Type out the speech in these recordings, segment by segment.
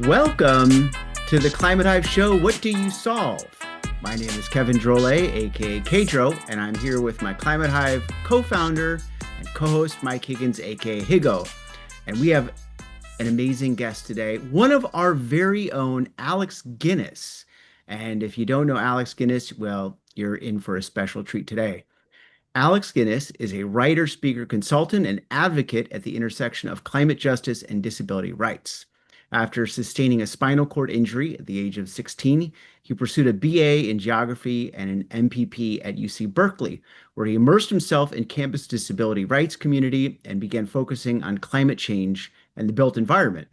Welcome to the Climate Hive Show. What do you solve? My name is Kevin Drolle, aka Kedro, and I'm here with my Climate Hive co-founder and co-host Mike Higgins, aka Higo. And we have an amazing guest today, one of our very own Alex Ghenis. And if you don't know Alex Ghenis, well, you're in for a special treat today. Alex Ghenis is a writer, speaker, consultant, and advocate at the intersection of climate justice and disability rights. After sustaining a spinal cord injury at the age of 16, he pursued a BA in geography and an MPP at UC Berkeley, where he immersed himself in campus disability rights community and began focusing on climate change and the built environment.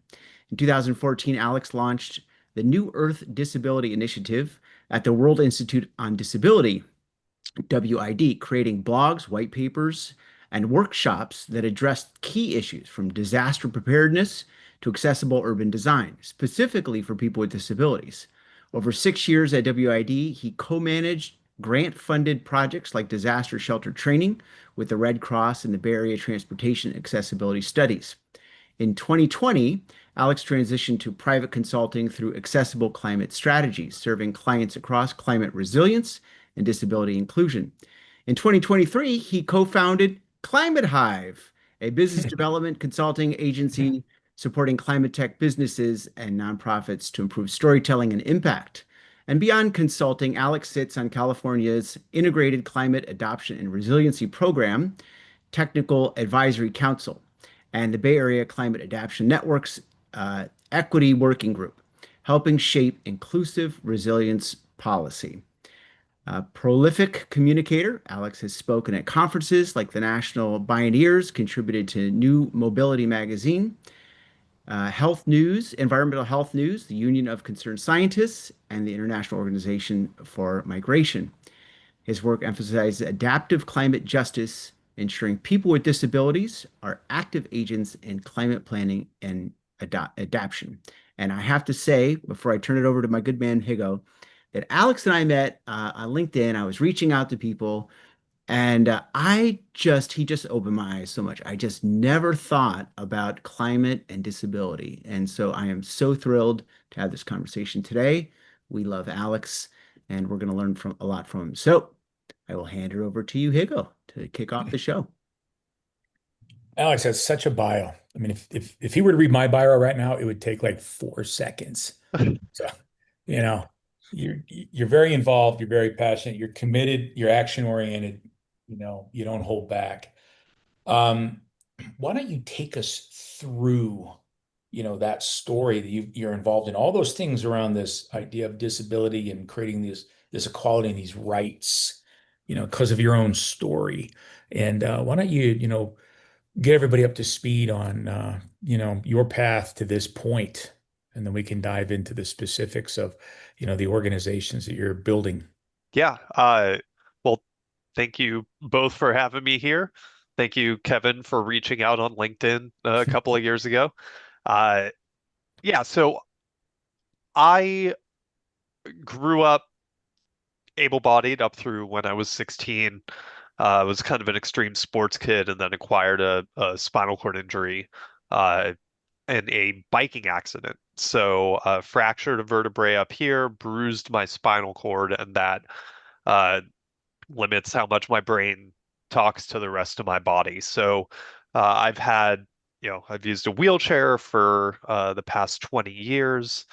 In 2014, Alex launched the New Earth Disability Initiative at the World Institute on Disability, WID, creating blogs, white papers, and workshops that address key issues from disaster preparedness to accessible urban design, specifically for people with disabilities. Over 6 years at WID, he co-managed grant-funded projects like disaster shelter training with the Red Cross and the Bay Area Transportation Accessibility Studies. In 2020, Alex transitioned to private consulting through Accessible Climate Strategies, serving clients across climate resilience and disability inclusion. In 2023, he co-founded Climate Hive, a business development consulting agency supporting climate tech businesses and nonprofits to improve storytelling and impact. And beyond consulting, Alex sits on California's Integrated Climate Adoption and Resiliency Program, Technical Advisory Council, and the Bay Area Climate Adaptation Network's Equity Working Group, helping shape inclusive resilience policy. A prolific communicator, Alex has spoken at conferences like the National Pioneers, contributed to New Mobility magazine, Health News, Environmental Health News, the Union of Concerned Scientists, and the International Organization for Migration. His work emphasizes adaptive climate justice, ensuring people with disabilities are active agents in climate planning and adaptation. And I have to say, before I turn it over to my good man Higo, that Alex and I met on LinkedIn. I was reaching out to people, and he just opened my eyes so much. I just never thought about climate and disability. And so I am so thrilled to have this conversation today. We love Alex, and we're going to learn from a lot from him. So I will hand it over to you, Higo, to kick off the show. Alex has such a bio. I mean, if he were to read my bio right now, it would take like 4 seconds. So, you know, you're very involved, you're very passionate, you're committed, you're action oriented, you don't hold back. Um, why don't you take us through, that story that you're involved in, all those things around this idea of disability and creating this equality and these rights, because of your own story. And why don't you get everybody up to speed on your path to this point, and then we can dive into the specifics of the organizations that you're building. Yeah. Well, thank you both for having me here. Thank you, Kevin, for reaching out on LinkedIn a couple of years ago. Uh, yeah, so I grew up able-bodied up through when I was 16. I was kind of an extreme sports kid and then acquired a spinal cord injury in a biking accident. So fractured a vertebrae up here, bruised my spinal cord, and that uh, limits how much my brain talks to the rest of my body. So I've used a wheelchair for the past 20 years.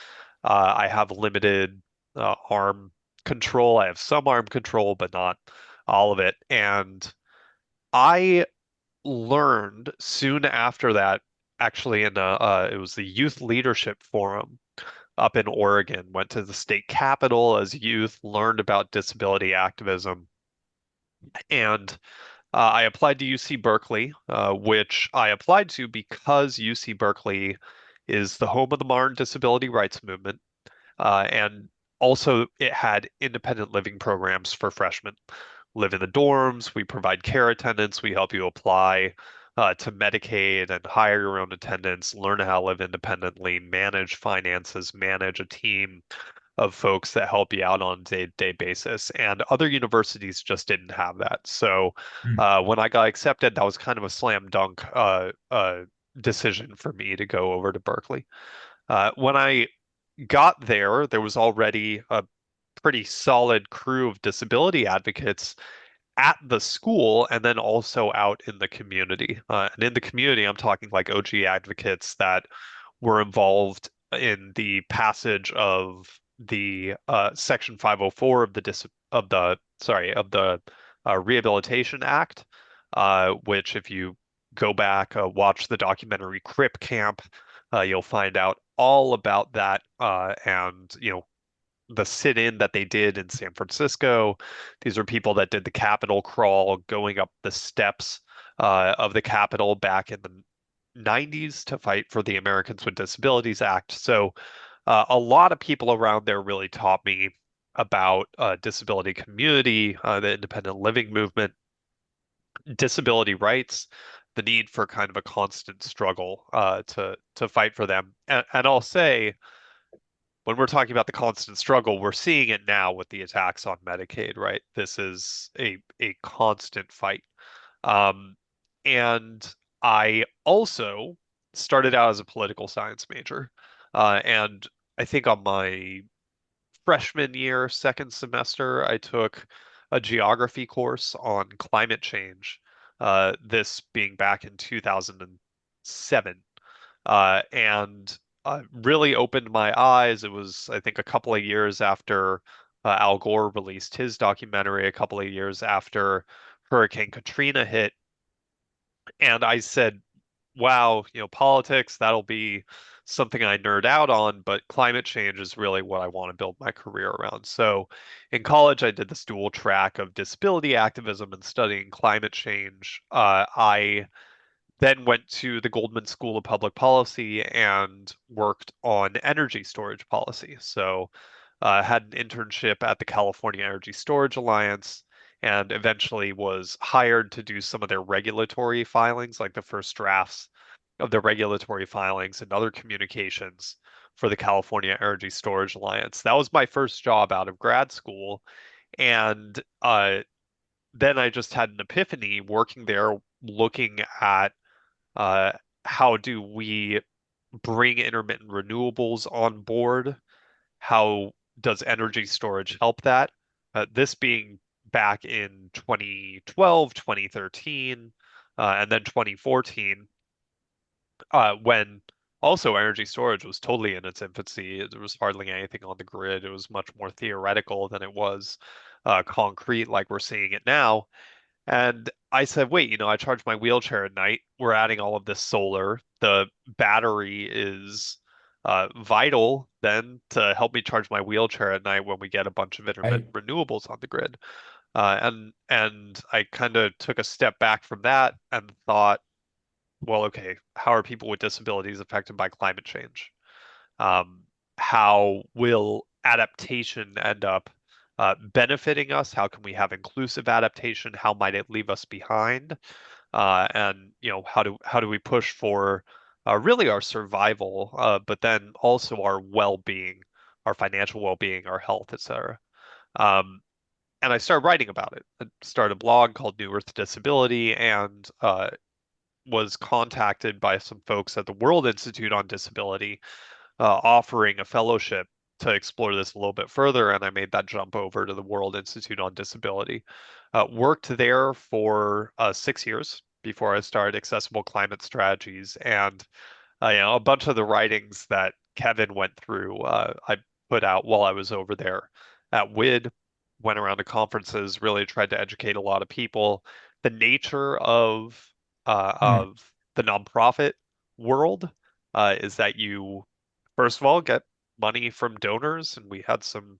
I have limited arm control. I have some arm control, but not all of it. And I learned soon after that, actually, it was the Youth Leadership Forum up in Oregon, went to the state capitol as youth, learned about disability activism. And I applied to UC Berkeley, which I applied to because UC Berkeley is the home of the modern disability rights movement. And also, it had independent living programs for freshmen. Live in the dorms, we provide care attendants, we help you apply to Medicaid and hire your own attendants, learn how to live independently, manage finances, manage a team of folks that help you out on a day-to-day basis. And other universities just didn't have that. So Mm. when I got accepted, that was kind of a slam dunk decision for me to go over to Berkeley. When I got there, there was already a pretty solid crew of disability advocates at the school and then also out in the community. And in the community, I'm talking like OG advocates that were involved in the passage of the Section 504 of the Rehabilitation Act, which if you go back, watch the documentary Crip Camp, you'll find out all about that, and the sit-in that they did in San Francisco. These are people that did the Capitol crawl, going up the steps of the Capitol back in the 90s to fight for the Americans with Disabilities Act. So a lot of people around there really taught me about disability community, the independent living movement, disability rights, the need for kind of a constant struggle to fight for them. And I'll say, when we're talking about the constant struggle, we're seeing it now with the attacks on Medicaid, right? This is a constant fight. Um, and I also started out as a political science major. And I think on my freshman year, second semester, I took a geography course on climate change, this being back in 2007, and really opened my eyes. It was, I think, a couple of years after Al Gore released his documentary, a couple of years after Hurricane Katrina hit, and I said, wow, politics, that'll be something I nerd out on, but climate change is really what I want to build my career around. So in college, I did this dual track of disability activism and studying climate change. I then went to the Goldman School of Public Policy and worked on energy storage policy. So had an internship at the California Energy Storage Alliance and eventually was hired to do some of their regulatory filings, like the first drafts of the regulatory filings and other communications for the California Energy Storage Alliance. That was my first job out of grad school. And then I just had an epiphany working there, looking at uh, how do we bring intermittent renewables on board? How does energy storage help that? This being back in 2012, 2013, and then 2014, when also energy storage was totally in its infancy. There was hardly anything on the grid. It was much more theoretical than it was concrete like we're seeing it now. And I said, wait, I charge my wheelchair at night. We're adding all of this solar. The battery is vital then to help me charge my wheelchair at night when we get a bunch of Right. intermittent renewables on the grid. And I kind of took a step back from that and thought, well, okay, how are people with disabilities affected by climate change? Um, how will adaptation end up benefiting us? How can we have inclusive adaptation? How might it leave us behind? And how do we push for really our survival, but then also our well-being, our financial well-being, our health, etc. Um, and I started writing about it. I started a blog called New Earth Disability, and was contacted by some folks at the World Institute on Disability, offering a fellowship to explore this a little bit further, and I made that jump over to the World Institute on Disability. Worked there for 6 years before I started Accessible Climate Strategies, and a bunch of the writings that Kevin went through, I put out while I was over there at WID. Went around to conferences, really tried to educate a lot of people. The nature Mm. of the nonprofit world is that you first of all get money from donors, and we had some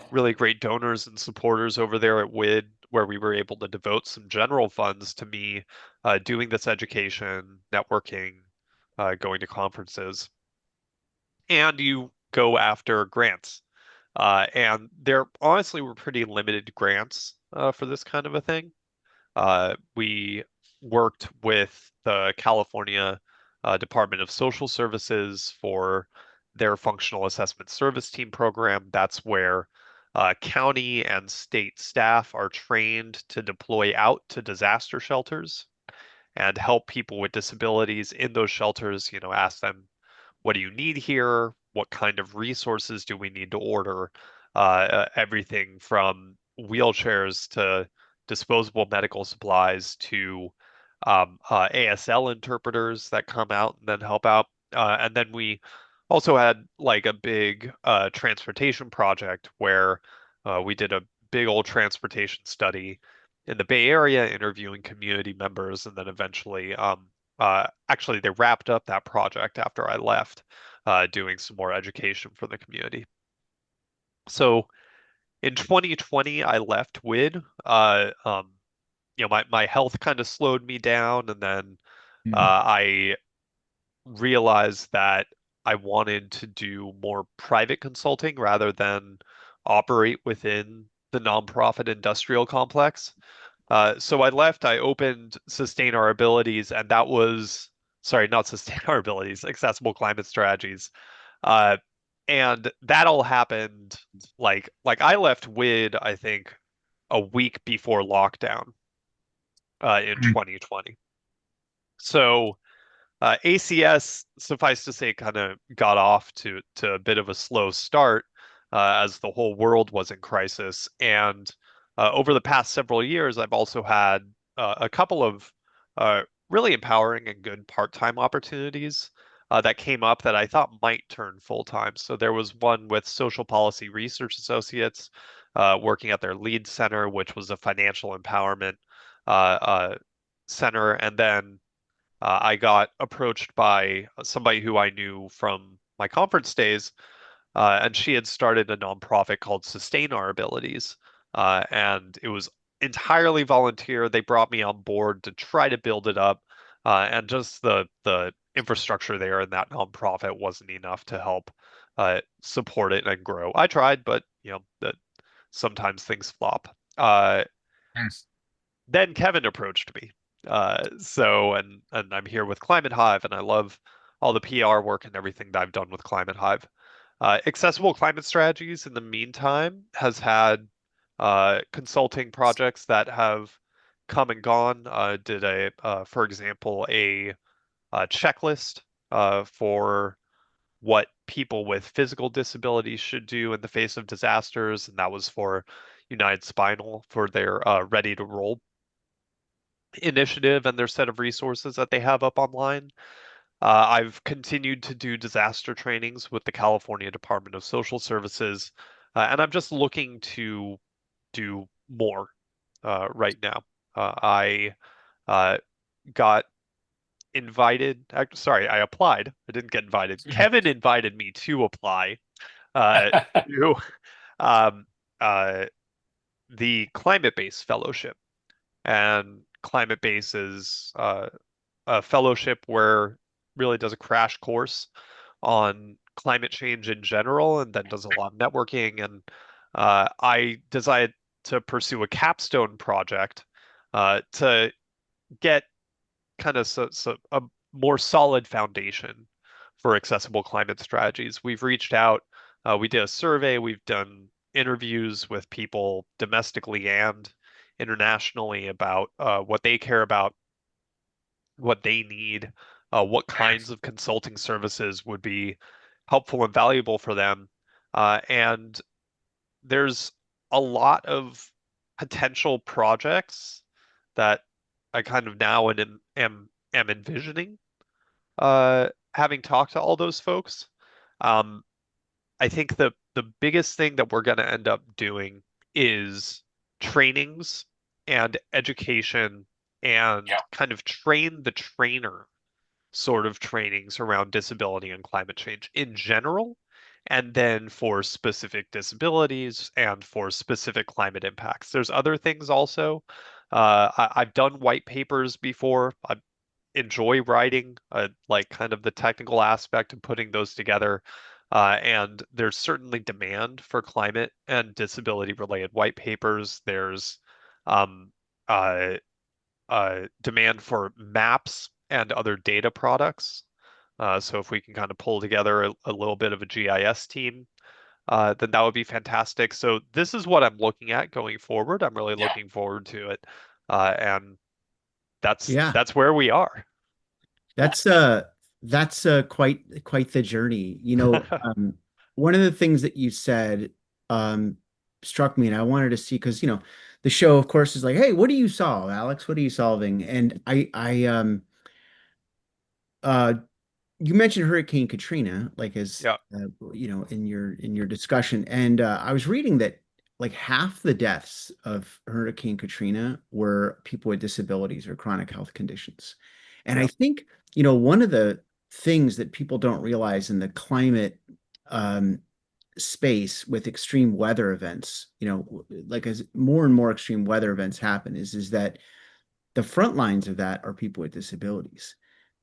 really great donors and supporters over there at WID, where we were able to devote some general funds to me doing this education, networking, going to conferences, and you go after grants. And there honestly were pretty limited grants for this kind of a thing. We worked with the California Department of Social Services for their functional assessment service team program. That's where county and state staff are trained to deploy out to disaster shelters and help people with disabilities in those shelters, ask them what do you need here? What kind of resources do we need to order? Everything from wheelchairs to disposable medical supplies to ASL interpreters that come out and then help out. And then we also had like a big transportation project where we did a big old transportation study in the Bay Area, interviewing community members, and then eventually, actually, they wrapped up that project after I left, doing some more education for the community. So in 2020, I left WID. My health kind of slowed me down, and then Mhm. I realized that I wanted to do more private consulting rather than operate within the nonprofit industrial complex. So I left, I opened Sustain Our Abilities, and that was, sorry, not Sustain Our Abilities, Accessible Climate Strategies. Uh, and that all happened like I left WID, I think, a week before lockdown in 2020. So ACS, suffice to say, kind of got off to a bit of a slow start as the whole world was in crisis. And over the past several years, I've also had a couple of really empowering and good part-time opportunities that came up that I thought might turn full-time. So there was one with Social Policy Research Associates working at their lead center, which was a financial empowerment center. And then I got approached by somebody who I knew from my conference days, and she had started a nonprofit called Sustain Our Abilities. And it was entirely volunteer. They brought me on board to try to build it up, and just the infrastructure there in that nonprofit wasn't enough to help support it and grow. I tried, but that sometimes things flop. Yes. Then Kevin approached me. And I'm here with Climate Hive, and I love all the PR work and everything that I've done with Climate Hive. Accessible Climate Strategies, in the meantime, has had consulting projects that have come and gone. Did for example, a checklist for what people with physical disabilities should do in the face of disasters, and that was for United Spinal for their Ready to Roll initiative and their set of resources that they have up online. I've continued to do disaster trainings with the California Department of Social Services, and I'm just looking to do more right now. I got invited, sorry, I applied. I didn't get invited. Kevin invited me to apply to um, uh, the Climate Based Fellowship. And Climate Base is a fellowship where really does a crash course on climate change in general, and then does a lot of networking. And I decided to pursue a capstone project to get kind of a more solid foundation for accessible climate strategies. We've reached out, we did a survey, we've done interviews with people domestically and internationally about what they care about, what they need, what kinds of consulting services would be helpful and valuable for them. And there's a lot of potential projects that I kind of now am envisioning, having talked to all those folks. Um, I think the biggest thing that we're going to end up doing is trainings and education and Yeah. kind of train the trainer sort of trainings around disability and climate change in general, and then for specific disabilities and for specific climate impacts. There's other things also. I've done white papers before. I enjoy writing, like kind of the technical aspect of putting those together. And there's certainly demand for climate and disability related white papers. There's um, uh, demand for maps and other data products. So if we can kind of pull together a little bit of a GIS team, then that would be fantastic. So this is what I'm looking at going forward. I'm really Yeah. looking forward to it. And Yeah, that's where we are. that's That's quite the journey. One of the things that you said um, struck me, and I wanted to see because the show, of course, is like, hey, what do you solve, Alex? What are you solving? And uh, you mentioned Hurricane Katrina, like as Yeah, in your discussion, and I was reading that like half the deaths of Hurricane Katrina were people with disabilities or chronic health conditions. And I yeah, think, one of the things that people don't realize in the climate um, space with extreme weather events, like as more and more extreme weather events happen, is that the front lines of that are people with disabilities.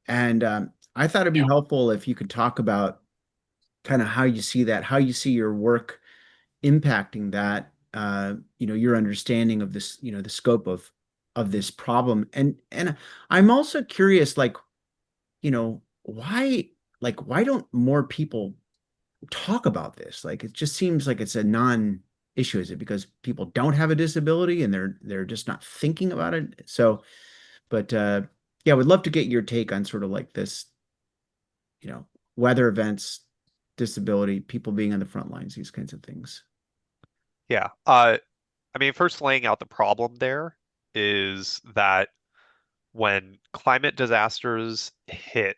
And I thought it'd be Yeah. helpful if you could talk about kind of how you see that, how you see your work impacting that, your understanding of this, the scope of this problem. And I'm also curious, why don't more people talk about this? Like it just seems like it's a non-issue. Is it because people don't have a disability and they're just not thinking about it? So, but yeah, I would love to get your take on sort of like this, you know, weather events, disability, people being on the front lines, these kinds of things. yeah. I mean, first laying out the problem there is that when climate disasters hit,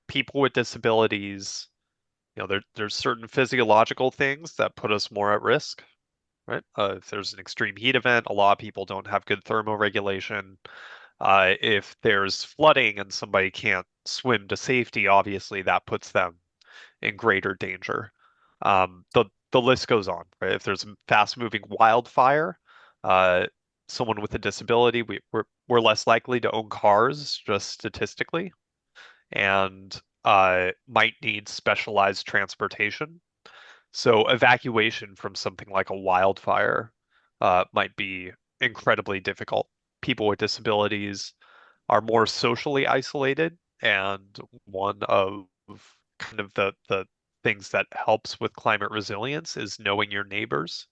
people with disabilities, there's certain physiological things that put us more at risk, right? If there's an extreme heat event, a lot of people don't have good thermoregulation. If there's flooding and somebody can't swim to safety, obviously that puts them in greater danger. The list goes on, right? If there's a fast-moving wildfire, uh, someone with a disability, we're less likely to own cars, just statistically, and might need specialized transportation. So evacuation from something like a wildfire might be incredibly difficult. People with disabilities are more socially isolated, and one of kind of the things that helps with climate resilience is knowing your neighbors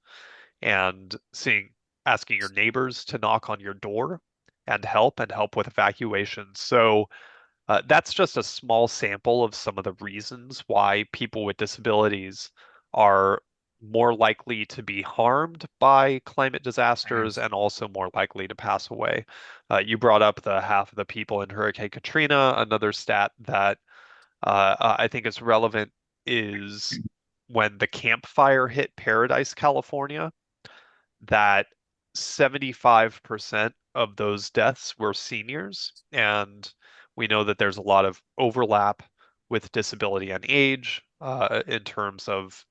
and asking your neighbors to knock on your door and help with evacuation. So that's just a small sample of some of the reasons why people with disabilities are more likely to be harmed by climate disasters and also more likely to pass away. You brought up the half of the people in Hurricane Katrina. Another stat that I think is relevant is when the Camp Fire hit Paradise, California, that 75% of those deaths were seniors. And we know that there's a lot of overlap with disability and age in terms of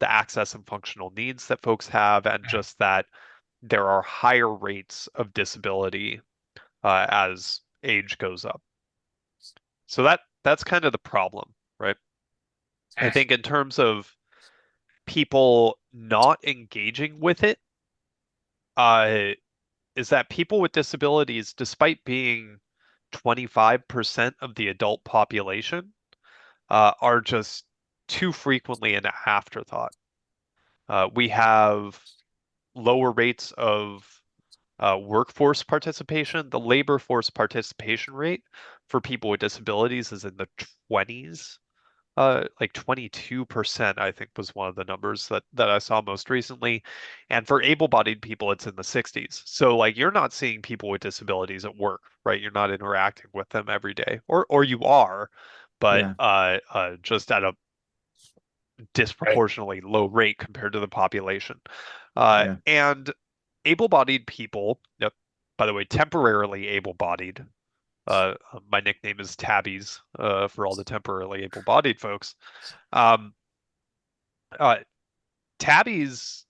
the access and functional needs that folks have, and just that there are higher rates of disability as age goes up. So that's kind of the problem, right? I think in terms of people not engaging with it, uh, is that people with disabilities, despite being 25% of the adult population, are just too frequently an afterthought. We have lower rates of workforce participation. The labor force participation rate for people with disabilities is in the 20s. Like 22%, I think was one of the numbers that I saw most recently. And for able-bodied people, it's in the 60s. So like you're not seeing people with disabilities at work, right? You're not interacting with them every day. Or you are, but Yeah, just at a Right. disproportionately low rate compared to the population. yeah. And able-bodied people, yep, by the way, temporarily able-bodied. My nickname is Tabbies for all the temporarily able-bodied folks. Um, uh, Tabbies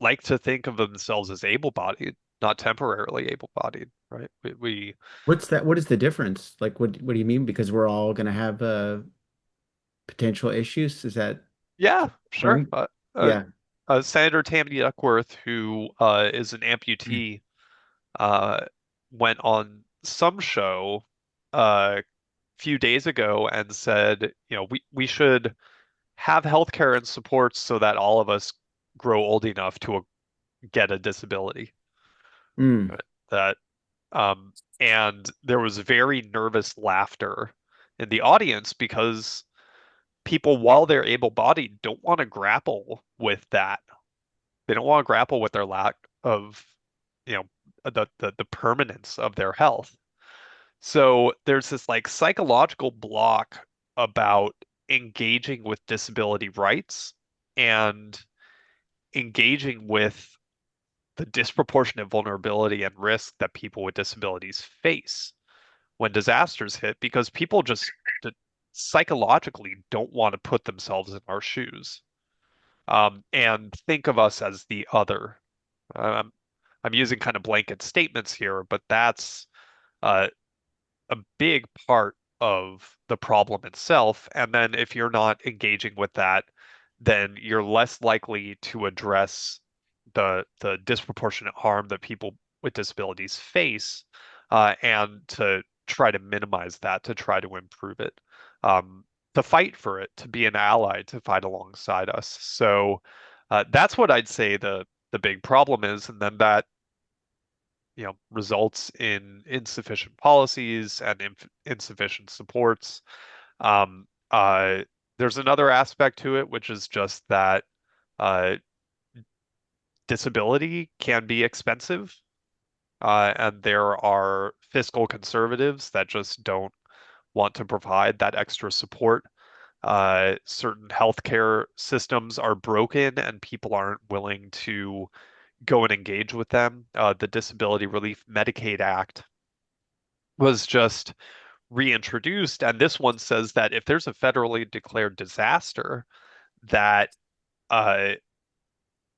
like to think of themselves as able-bodied, not temporarily able-bodied, right? We What's that? What is the difference? Like, what do you mean? Because we're all going to have potential issues? Is that yeah, sure. referring? Yeah. Senator Tammy Duckworth, who is an amputee, uh, went on some show a few days ago and said, we should have healthcare and supports so that all of us grow old enough to get a disability. Mm. Right? That and there was very nervous laughter in the audience because people, while they're able-bodied, don't want to grapple with that. They don't want to grapple with their lack of, you know, the permanence of their health. So there's this like psychological block about engaging with disability rights and engaging with the disproportionate vulnerability and risk that people with disabilities face when disasters hit, because people just psychologically don't want to put themselves in our shoes, and think of us as the other. Um, I'm using kind of blanket statements here, but that's uh, a big part of the problem itself. And then if you're not engaging with that, then you're less likely to address the disproportionate harm that people with disabilities face, and to try to minimize that, to try to improve it, to fight for it, to be an ally, to fight alongside us. So that's what I'd say the big problem is, and then that results in insufficient policies and insufficient supports. Um, uh, there's another aspect to it, which is just that uh, disability can be expensive, and there are fiscal conservatives that just don't want to provide that extra support. Certain healthcare systems are broken, and people aren't willing to go and engage with them. The Disability Relief Medicaid Act was just reintroduced, and this one says that if there's a federally declared disaster, that uh,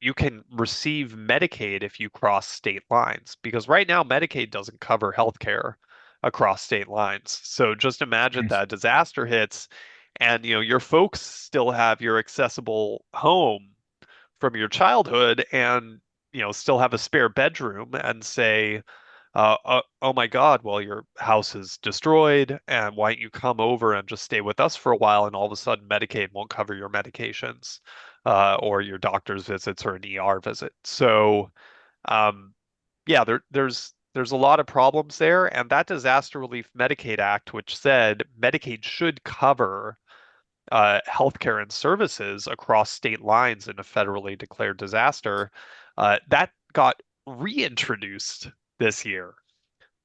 you can receive Medicaid if you cross state lines, because right now Medicaid doesn't cover healthcare across state lines. So just imagine that disaster hits, and your folks still have your accessible home from your childhood, and still have a spare bedroom, and say, oh my God, well, your house is destroyed, and why don't you come over and just stay with us for a while? And all of a sudden, Medicaid won't cover your medications, or your doctor's visits or an ER visit. So, yeah, there's a lot of problems there, and that Disaster Relief Medicaid Act, which said Medicaid should cover healthcare and services across state lines in a federally declared disaster, that got reintroduced this year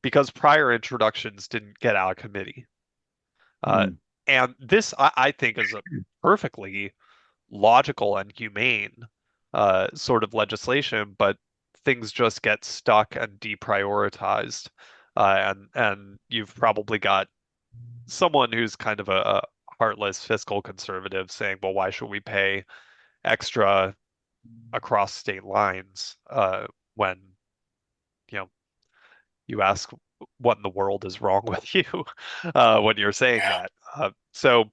because prior introductions didn't get out of committee. And this, I think, is a perfectly logical and humane sort of legislation, but things just get stuck and deprioritized. And you've probably got someone who's kind of a heartless fiscal conservative saying, well, why should we pay extra across state lines, when you know you ask what in the world is wrong with you, when you're saying that. So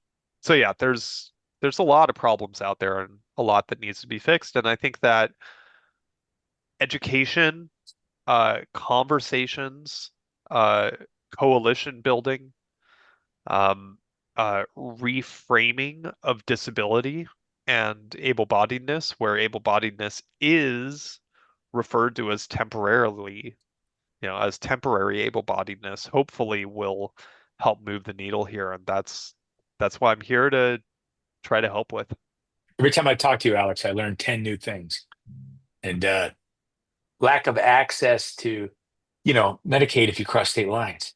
yeah, there's a lot of problems out there and a lot that needs to be fixed. And I think that education, conversations, uh, coalition building, um, reframing of disability and able-bodiedness, where able-bodiedness is referred to as temporarily, as temporary able-bodiedness, hopefully will help move the needle here. And that's what I'm here to try to help with. Every time I talk to you, Alex, I learn 10 new things. And lack of access to, Medicaid if you cross state lines.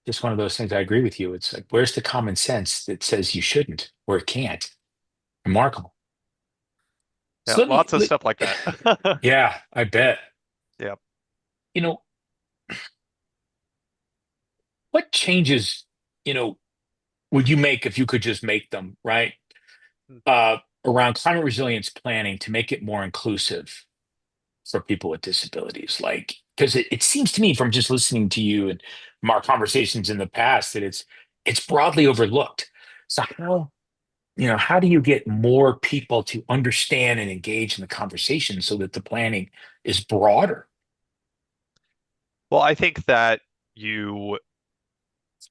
Just one of those things. I agree with you. It's like, where's the common sense that says you shouldn't or can't? Remarkable. Yeah, So lots of stuff like that. yeah, I bet. Yeah. What changes, would you make if you could just make them, right? Around climate resilience planning to make it more inclusive for people with disabilities? Like, because it seems to me from just listening to you and from our conversations in the past that it's broadly overlooked. So how do you get more people to understand and engage in the conversation so that the planning is broader? Well, I think that you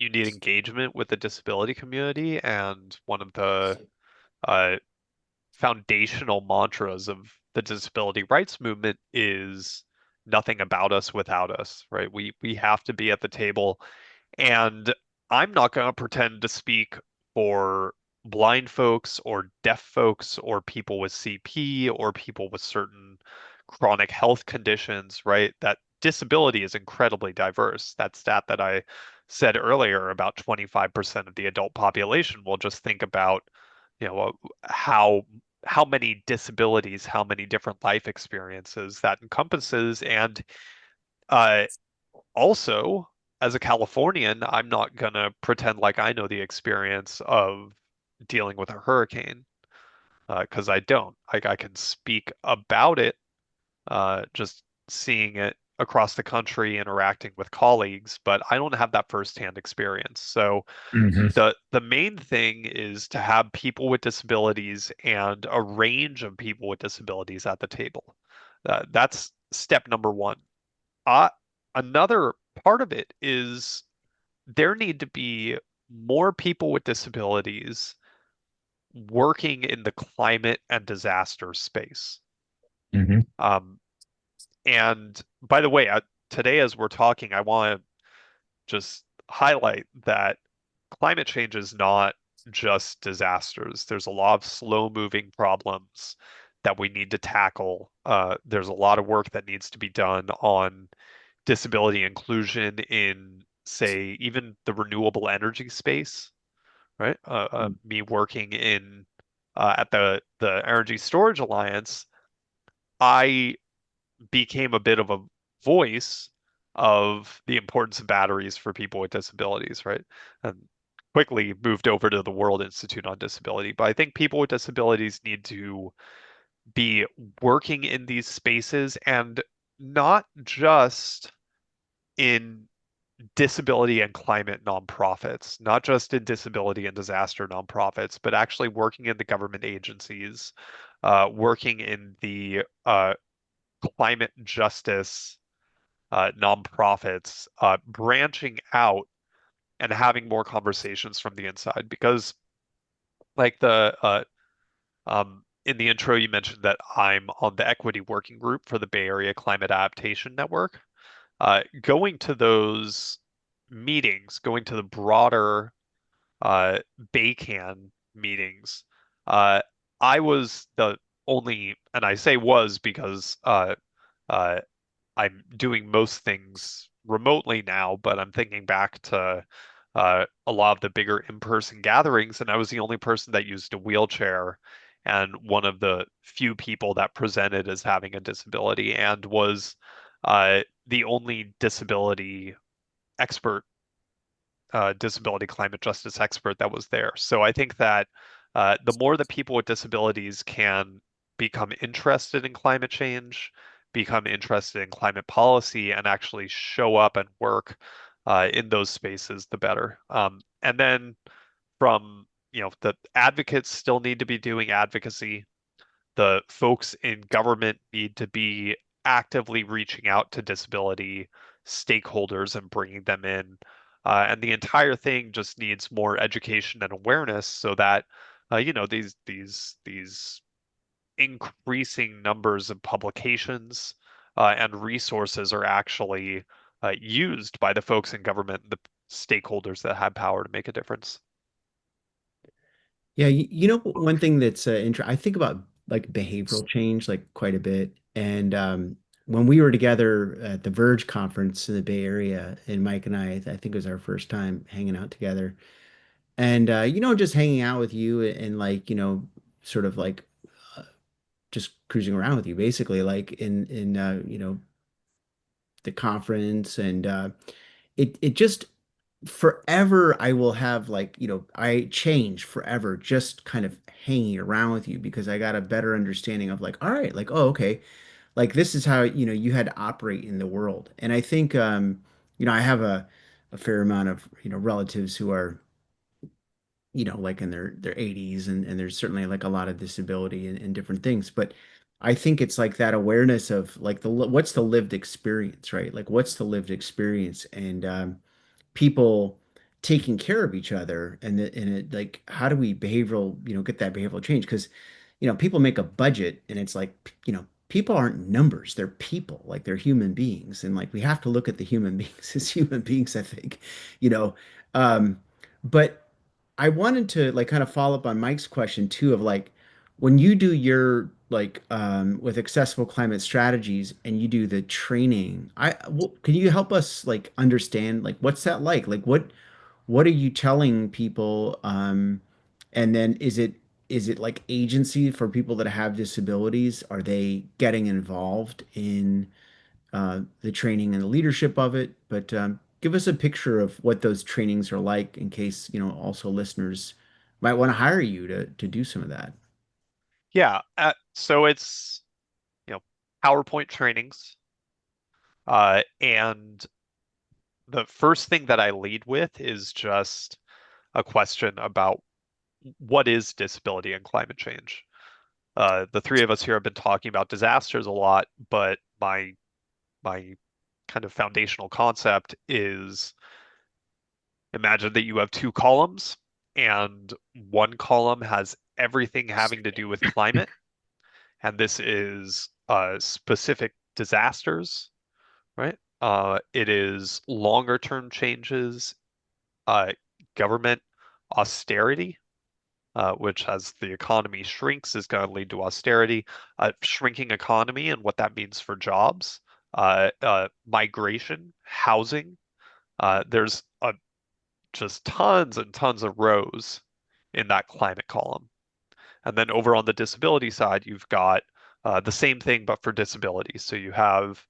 need engagement with the disability community, and one of the uh, foundational mantras of the disability rights movement is nothing about us without us, right? We have to be at the table. And I'm not going to pretend to speak for blind folks or deaf folks or people with CP or people with certain chronic health conditions, right? That disability is incredibly diverse. That stat that I said earlier, about 25% of the adult population will just think about, you know, how many disabilities, how many different life experiences that encompasses, and uh, also, as a Californian, I'm not gonna pretend like I know the experience of dealing with a hurricane, because I don't. Like I can speak about it, just seeing it across the country, interacting with colleagues, but I don't have that firsthand experience. So Hmm. the main thing is to have people with disabilities and a range of people with disabilities at the table. That's step number one. Uh, Another part of it is there need to be more people with disabilities working in the climate and disaster space. Hmm. Um, and by the way, today as we're talking, I want to just highlight that climate change is not just disasters. There's a lot of slow-moving problems that we need to tackle. There's a lot of work that needs to be done on disability inclusion in, say, even the renewable energy space, right? Me working in at the Energy Storage Alliance, I became a bit of a voice of the importance of batteries for people with disabilities, right? And quickly moved over to the World Institute on Disability. But I think people with disabilities need to be working in these spaces and not just in disability and climate nonprofits, not just in disability and disaster nonprofits, but actually working in the government agencies, working in the climate justice nonprofits, branching out and having more conversations from the inside. Because, like in the intro, you mentioned that I'm on the equity working group for the Bay Area Climate Adaptation Network. Going to those meetings, going to the broader BayCan meetings, uh, I was the only, and I say was because uh, I'm doing most things remotely now, but I'm thinking back to a lot of the bigger in-person gatherings, and I was the only person that used a wheelchair and one of the few people that presented as having a disability and was the only disability climate justice expert that was there. So I think that the more that people with disabilities can become interested in climate change, become interested in climate policy, and actually show up and work in those spaces, the better. And then from, the advocates still need to be doing advocacy. The folks in government need to be actively reaching out to disability stakeholders and bringing them in. And the entire thing just needs more education and awareness so that these increasing numbers of publications and resources are actually used by the folks in government, the stakeholders that have power to make a difference. Yeah, one thing that's I think about like behavioral change like quite a bit. And when we were together at the Verge conference in the Bay Area, and Mike and I think it was our first time hanging out together. And just hanging out with you and like, sort of like uh, just cruising around with you basically like in the conference and it just forever I will have like, I change forever just kind of hanging around with you because I got a better understanding of like, all right, like, oh, okay, like this is how, you had to operate in the world. And I think, I have a fair amount of, relatives who are, like in their 80s and there's certainly like a lot of disability and different things. But I think it's like that awareness of like what's the lived experience, right? Like what's the lived experience and people taking care of each other and it like how do we get that behavioral change? Because people make a budget and it's like people aren't numbers, they're people, like they're human beings, and like we have to look at the human beings as human beings, I think, you know Um, but I wanted to like kind of follow up on Mike's question too of like when you do your like with accessible climate strategies and you do the training, can you help us like understand like what's that like? Like what are you telling people? And then is it like agency for people that have disabilities? Are they getting involved in the training and the leadership of it? But give us a picture of what those trainings are like in case, also listeners might want to hire you to do some of that. Yeah, so it's, you know, PowerPoint trainings. And the first thing that I lead with is just a question about what is disability and climate change. The three of us here have been talking about disasters a lot, but my kind of foundational concept is imagine that you have two columns, and one column has everything having to do with climate, and this is specific disasters, right? It is longer term changes, uh, government austerity, which as the economy shrinks is going to lead to austerity, shrinking economy and what that means for jobs, migration, housing. There's just tons and tons of rows in that climate column. And then over on the disability side, you've got the same thing, but for disabilities. So you have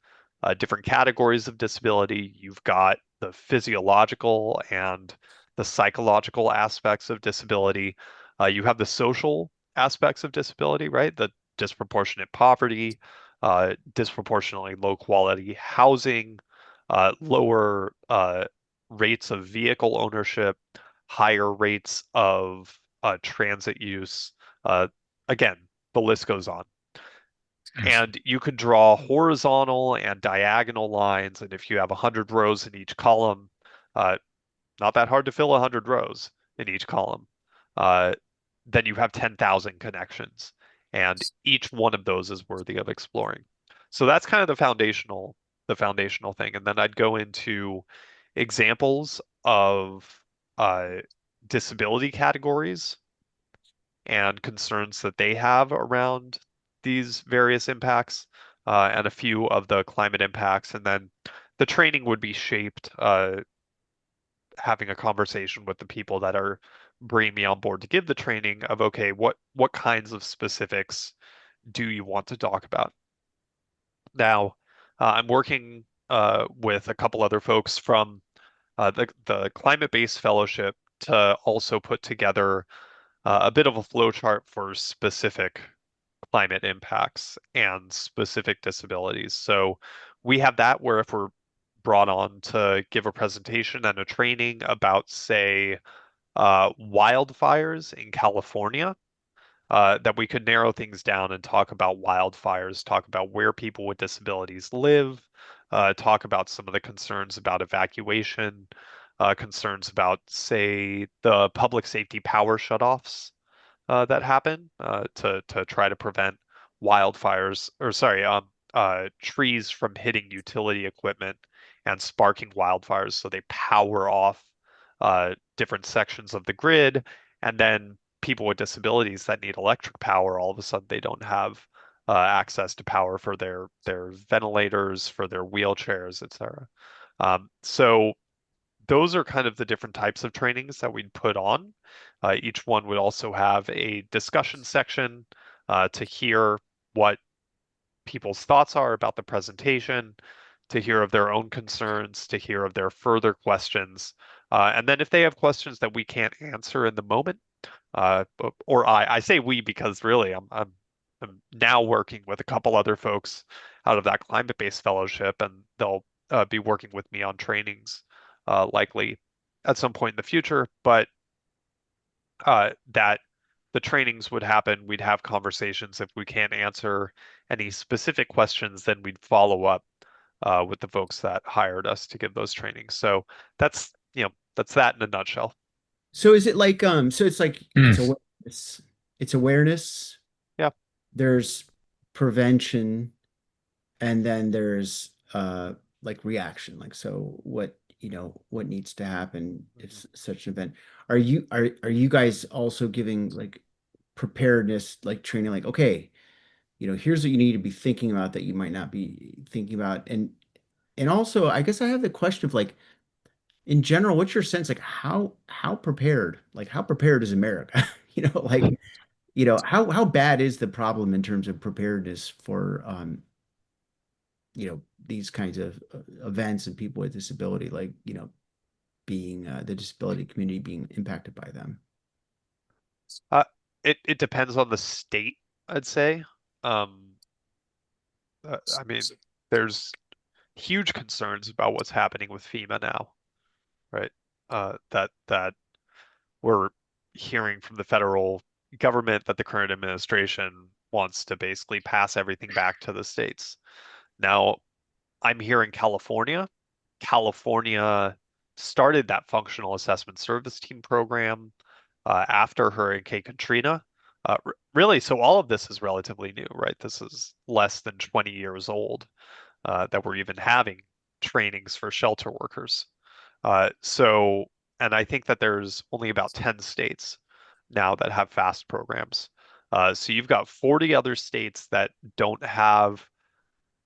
different categories of disability. You've got the physiological and the psychological aspects of disability. You have the social aspects of disability, right? The disproportionate poverty, disproportionately low quality housing, lower rates of vehicle ownership, higher rates of transit use. Uh, Again, the list goes on. And you could draw horizontal and diagonal lines, and if you have 100 rows in each column, uh, not that hard to fill 100 rows in each column. Uh, then you have 10,000 connections, and each one of those is worthy of exploring. So that's kind of the foundational thing. And then I'd go into examples of uh, disability categories and concerns that they have around these various impacts, and a few of the climate impacts. And then the training would be shaped, having a conversation with the people that are bringing me on board to give the training of, okay, what kinds of specifics do you want to talk about? Now, I'm working with a couple other folks from the climate-based fellowship to also put together a bit of a flowchart for specific climate impacts and specific disabilities. So we have that where if we're brought on to give a presentation and a training about, say, wildfires in California, that we could narrow things down and talk about wildfires, talk about where people with disabilities live, talk about some of the concerns about evacuation, concerns about, say, the public safety power shutoffs that happen to try to prevent wildfires, or sorry, trees from hitting utility equipment and sparking wildfires. So they power off different sections of the grid, and then people with disabilities that need electric power, all of a sudden they don't have access to power for their ventilators, for their wheelchairs, etc. So those are kind of the different types of trainings that we'd put on. Each one would also have a discussion section to hear what people's thoughts are about the presentation, to hear of their own concerns, to hear of their further questions. And then if they have questions that we can't answer in the moment, or I say we because really I'm now working with a couple other folks out of that climate-based fellowship, and they'll be working with me on trainings likely at some point in the future. But that the trainings would happen, we'd have conversations. If we can't answer any specific questions, then we'd follow up with the folks that hired us to give those trainings. So that's that in a nutshell. So is it like so it's like Hmm. it's awareness, Yeah. there's prevention, and then there's like reaction. Like so what what needs to happen if such an event. Are you guys also giving like preparedness like training, like, okay, here's what you need to be thinking about that you might not be thinking about. And also, I guess I have the question of like, in general, what's your sense, like how prepared is America? Like, how bad is the problem in terms of preparedness for these kinds of events and people with disability, like, being the disability community being impacted by them. Uh, it depends on the state, I'd say. Um, I mean, there's huge concerns about what's happening with FEMA now, right? That we're hearing from the federal government that the current administration wants to basically pass everything back to the states. Now, I'm here in California. California started that functional assessment service team program after Hurricane Katrina. Really, so all of this is relatively new, right? This is less than 20 years old that we're even having trainings for shelter workers. So, and I think that there's only about 10 states now that have FAST programs. So you've got 40 other states that don't have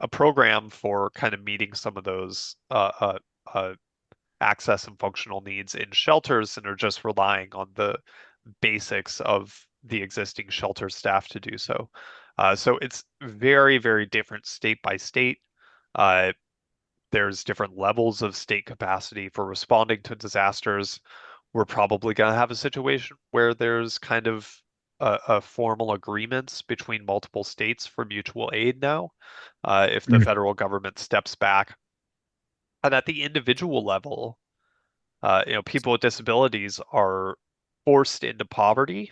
a program for kind of meeting some of those access and functional needs in shelters and are just relying on the basics of the existing shelter staff to do so. So it's very, very different state by state. Uh, there's different levels of state capacity for responding to disasters. We're probably going to have a situation where there's kind of a formal agreements between multiple states for mutual aid now, if the Mm. federal government steps back. And at the individual level, people with disabilities are forced into poverty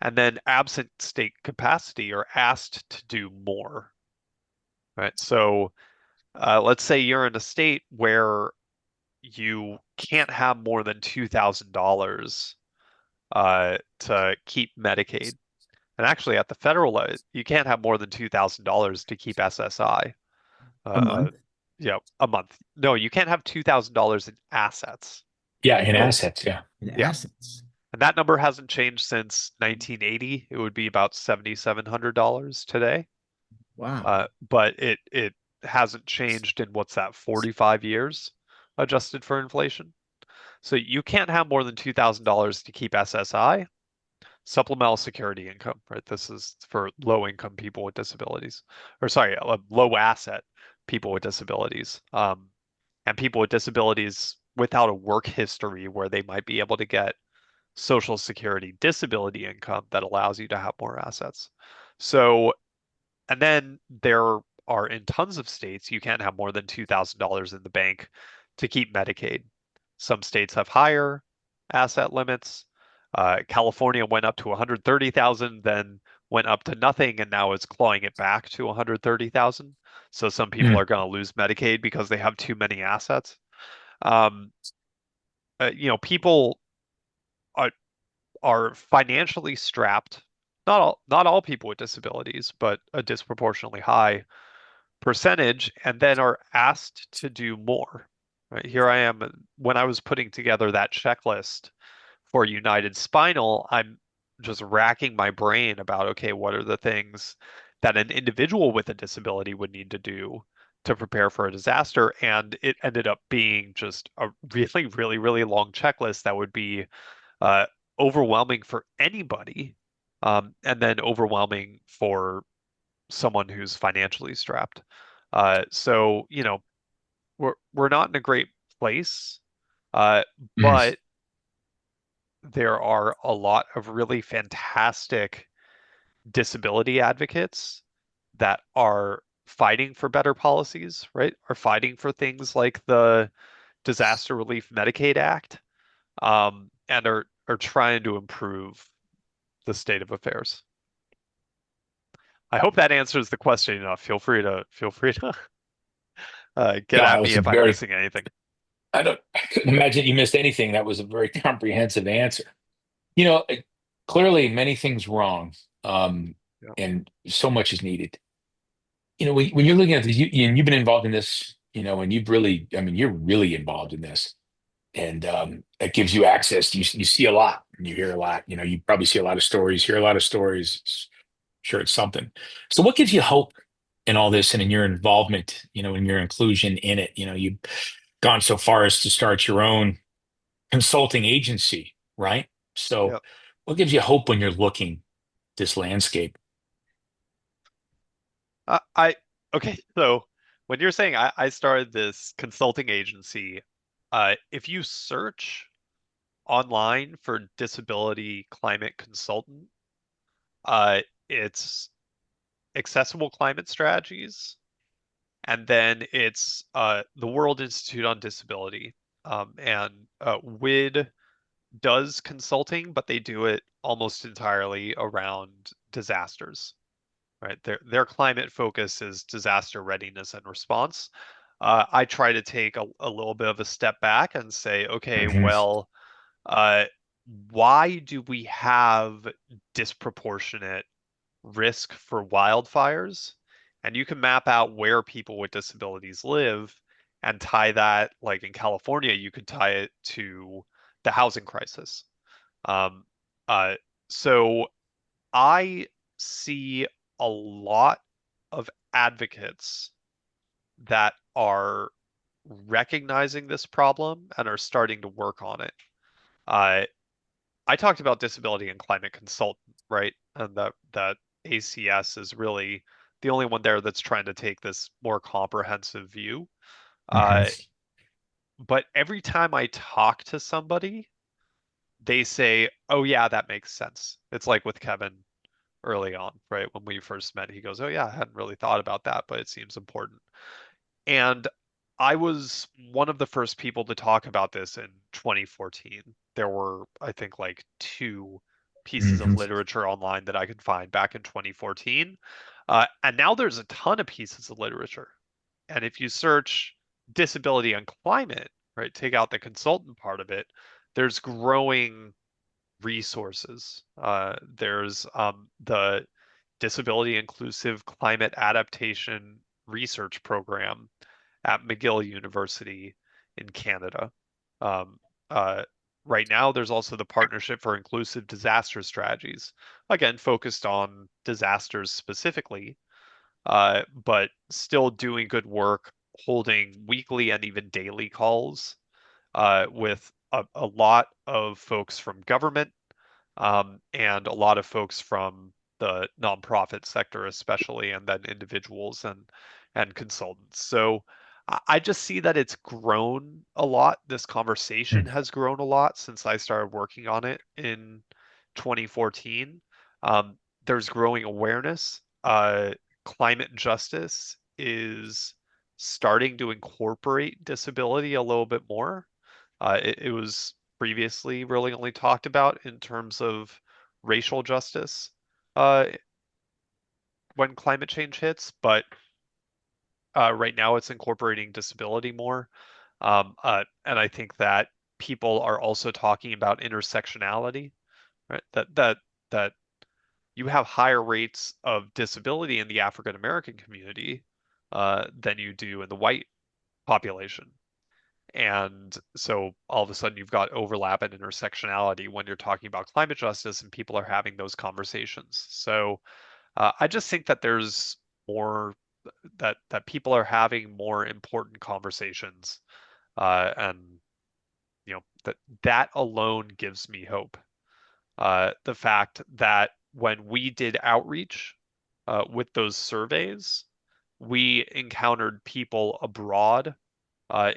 and then absent state capacity are asked to do more, right? So let's say you're in a state where you can't have more than $2,000 to keep Medicaid. And actually, at the federal level, you can't have more than $2,000 to keep SSI. A Uh, month yeah, a month. No, you can't have $2,000 in assets. Yeah, in So, assets. Yeah. in yeah. assets. And that number hasn't changed since 1980. It would be about $7,700 today. Wow. But it hasn't changed in what's that, 45 years, adjusted for inflation. So you can't have more than $2,000 to keep SSI, supplemental security income, right? This is for low income people with disabilities, or sorry, low asset people with disabilities, and people with disabilities without a work history where they might be able to get Social Security disability income that allows you to have more assets. So, and then there are in tons of states, you can't have more than $2,000 in the bank to keep Medicaid. Some states have higher asset limits. California went up to 130,000, then went up to nothing, and now it's clawing it back to 130,000. So some people Mm. are going to lose Medicaid because they have too many assets. Um, people are financially strapped. Not all people with disabilities, but a disproportionately high percentage, and then are asked to do more. Right? Here I am when I was putting together that checklist for United Spinal, I'm just racking my brain about, okay, what are the things that an individual with a disability would need to do to prepare for a disaster? And it ended up being just a really, really, really long checklist that would be uh, overwhelming for anybody, and then overwhelming for someone who's financially strapped. So, we're not in a great place, uh, Mm. but there are a lot of really fantastic disability advocates that are fighting for better policies, right? Are fighting for things like the Disaster Relief Medicaid Act, and are trying to improve the state of affairs. I hope that answers the question enough. Feel free to get No, at that me was a if I'm very, missing anything. I couldn't imagine you missed anything. That was a very comprehensive answer. You know, clearly many things wrong, Yeah. and so much is needed. When you're looking at this, and you've been involved in this and you're really involved in this. And that gives you access. You see a lot, and you hear a lot. You probably see a lot of stories, hear a lot of stories. Sure, it's something. So, what gives you hope in all this, and in your involvement, in your inclusion in it? You've gone so far as to start your own consulting agency, right? So, Yep. what gives you hope when you're looking this landscape? I okay, so when you're saying I started this consulting agency, if you search online for disability climate consultant, it's accessible climate strategies, and then it's the World Institute on Disability. And WID does consulting, but they do it almost entirely around disasters, right? Their climate focus is disaster readiness and response. I try to take a little bit of a step back and say, okay, Hmm. well, uh, why do we have disproportionate risk for wildfires? And you can map out where people with disabilities live and tie that, like in California, you could tie it to the housing crisis. Um, uh, so I see a lot of advocates that are recognizing this problem and are starting to work on it. Uh, I talked about disability and climate consultant, right? And that ACS is really the only one there that's trying to take this more comprehensive view. Hmm. Uh, but every time I talk to somebody, they say, "Oh yeah, that makes sense." It's like with Kevin early on, right? When we first met, he goes, "Oh yeah, I hadn't really thought about that, but it seems important." And I was one of the first people to talk about this in 2014. There were, I think, like two pieces of Hmm. literature online that I could find back in 2014. And now there's a ton of pieces of literature. And if you search disability and climate, right, take out the consultant part of it, there's growing resources. There's the Disability Inclusive Climate Adaptation Research Program at McGill University in Canada. Um, uh, right now, there's also the Partnership for Inclusive Disaster Strategies, again, focused on disasters specifically, but still doing good work, holding weekly and even daily calls with a lot of folks from government and a lot of folks from the nonprofit sector, especially, and then individuals and consultants. So I just see that it's grown a lot. This conversation has grown a lot since I started working on it in 2014. Um, there's growing awareness. Climate justice is starting to incorporate disability a little bit more. It was previously really only talked about in terms of racial justice uh, when climate change hits, but right now it's incorporating disability more. And I think that people are also talking about intersectionality, right? That you have higher rates of disability in the African American community than you do in the white population. And so all of a sudden you've got overlap and intersectionality when you're talking about climate justice and people are having those conversations. So I just think that there's more that people are having more important conversations, and that alone gives me hope. The fact that when we did outreach with those surveys, we encountered people abroad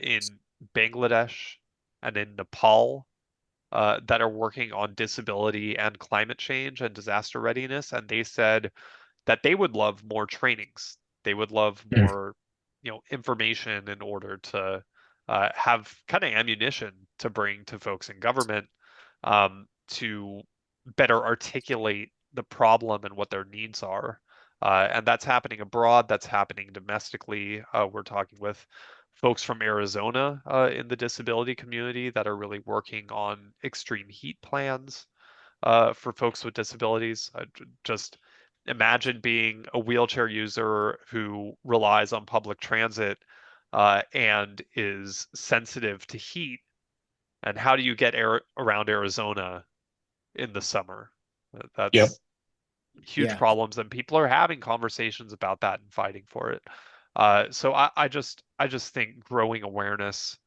in Bangladesh and in Nepal that are working on disability and climate change and disaster readiness, and they said that they would love more trainings. They would love more, information in order to have kind of ammunition to bring to folks in government to better articulate the problem and what their needs are. And that's happening abroad. That's happening domestically. We're talking with folks from Arizona in the disability community that are really working on extreme heat plans for folks with disabilities. Just imagine being a wheelchair user who relies on public transit and is sensitive to heat. And how do you get around Arizona in the summer? Yep. That's huge Yeah. problems, and people are having conversations about that and fighting for it. So I just think growing awareness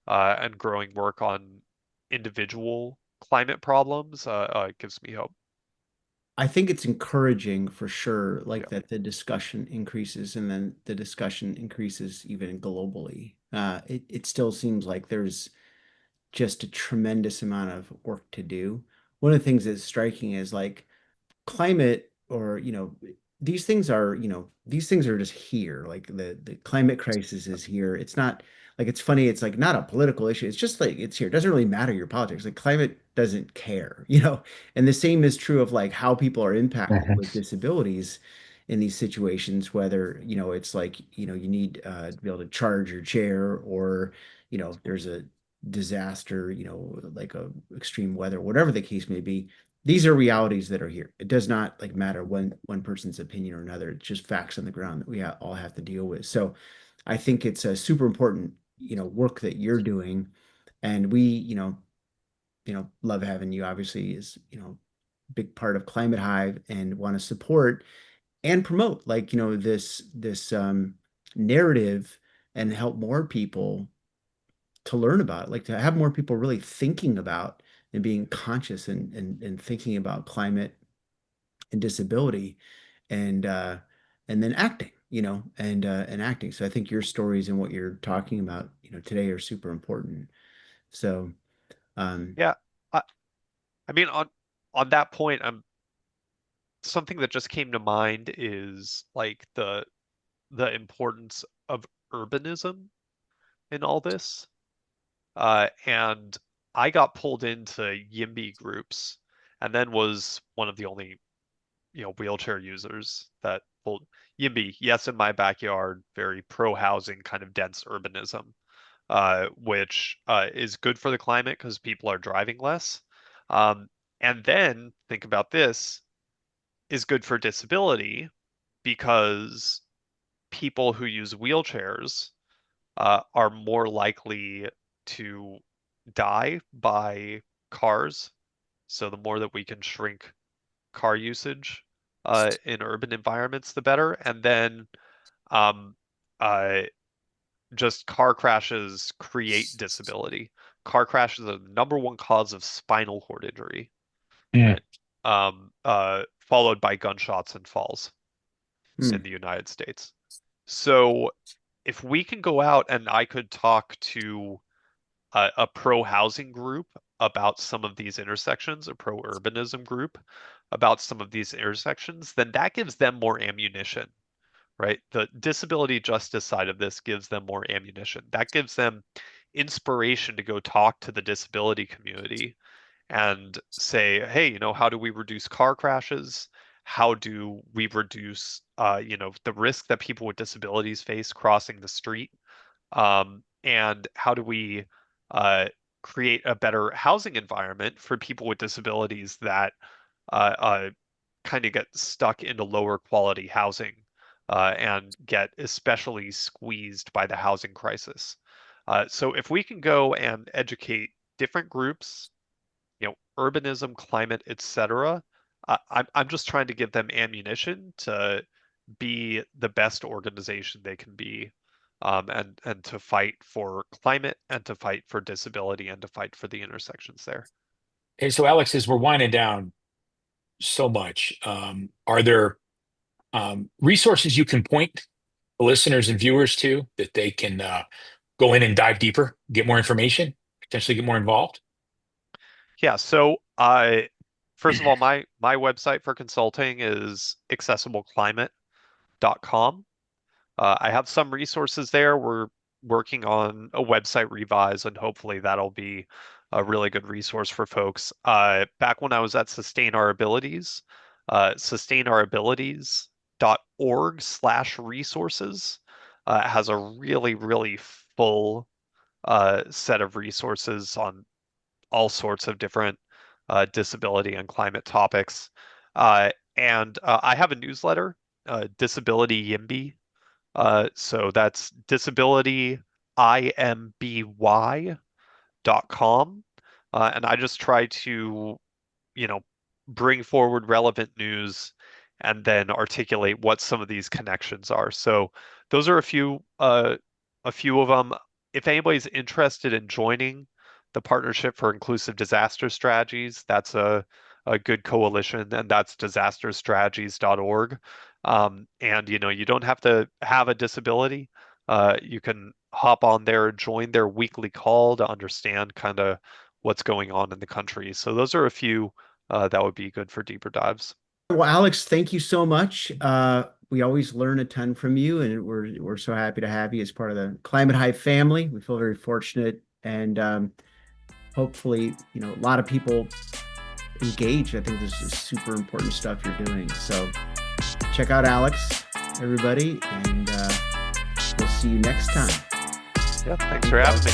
and growing work on individual climate problems gives me hope. I think it's encouraging for sure, Yeah. like that the discussion increases and then the discussion increases even globally. It still seems like there's just a tremendous amount of work to do. One of the things that's striking is like climate or these things are these things are just here, like the climate crisis is here. It's not like, it's funny, it's like not a political issue, it's just like it's here. It doesn't really matter your politics, like climate doesn't care, and the same is true of like how people are impacted Mhm. with disabilities in these situations, whether it's like you need to be able to charge your chair, or there's a disaster, like a extreme weather, whatever the case may be. These are realities that are here. It does not like matter one person's opinion or another. It's just facts on the ground that we all have to deal with. So I think it's a super important, work that you're doing. And we, love having you, obviously, is, big part of Climate Hive, and want to support and promote like, this narrative, and help more people to learn about it, like to have more people really thinking about and being conscious, and thinking about climate and disability, and and then acting, and acting. So I think your stories and what you're talking about, today are super important. So um Yeah. I, I mean, on that point, something that just came to mind is like the importance of urbanism in all this. And I got pulled into YIMBY groups, and then was one of the only, wheelchair users that pulled YIMBY. Yes, in my backyard, very pro housing, kind of dense urbanism, which is good for the climate because people are driving less. Um, and then think about this, is good for disability because people who use wheelchairs are more likely to die by cars. So the more that we can shrink car usage in urban environments, the better. And then um, uh, just car crashes create disability. Car crashes are the number one cause of spinal cord injury, Mm. right? Followed by gunshots and falls in hmm. the United States. So if we can go out and I could talk to a pro housing group about some of these intersections, a pro urbanism group about some of these intersections, then that gives them more ammunition, right? The disability justice side of this gives them more ammunition. That gives them inspiration to go talk to the disability community and say, hey, how do we reduce car crashes? How do we reduce, the risk that people with disabilities face crossing the street? And how do we uh, create a better housing environment for people with disabilities that uh, kind of get stuck into lower quality housing and get especially squeezed by the housing crisis? So if we can go and educate different groups, urbanism, climate, etc., I'm just trying to give them ammunition to be the best organization they can be, and to fight for climate and to fight for disability and to fight for the intersections there. And so, Alex, as we're winding down so much, are there resources you can point the listeners and viewers to that they can go in and dive deeper, get more information, potentially get more involved? Yeah, so first of all, my website for consulting is accessibleclimate.com. I have some resources there. We're working on a website revise, and hopefully that'll be a really good resource for folks. Back when I was at Sustain Our Abilities, sustainourabilities.org/resources has a really, really full set of resources on all sorts of different disability and climate topics. And I have a newsletter, Disability YIMBY, So that's disabilityimby.com. And I just try to, bring forward relevant news and then articulate what some of these connections are. So those are a few of them. If anybody's interested in joining the Partnership for Inclusive Disaster Strategies, that's a good coalition, and that's disasterstrategies.org. And you don't have to have a disability. You can hop on there, join their weekly call to understand kind of what's going on in the country. So those are a few that would be good for deeper dives. Well, Alex, thank you so much. We always learn a ton from you, and we're so happy to have you as part of the Climate Hive family. We feel very fortunate, and hopefully, a lot of people engage. I think this is super important stuff you're doing. So check out Alex, everybody, and we'll see you next time. Yeah, thanks for having me.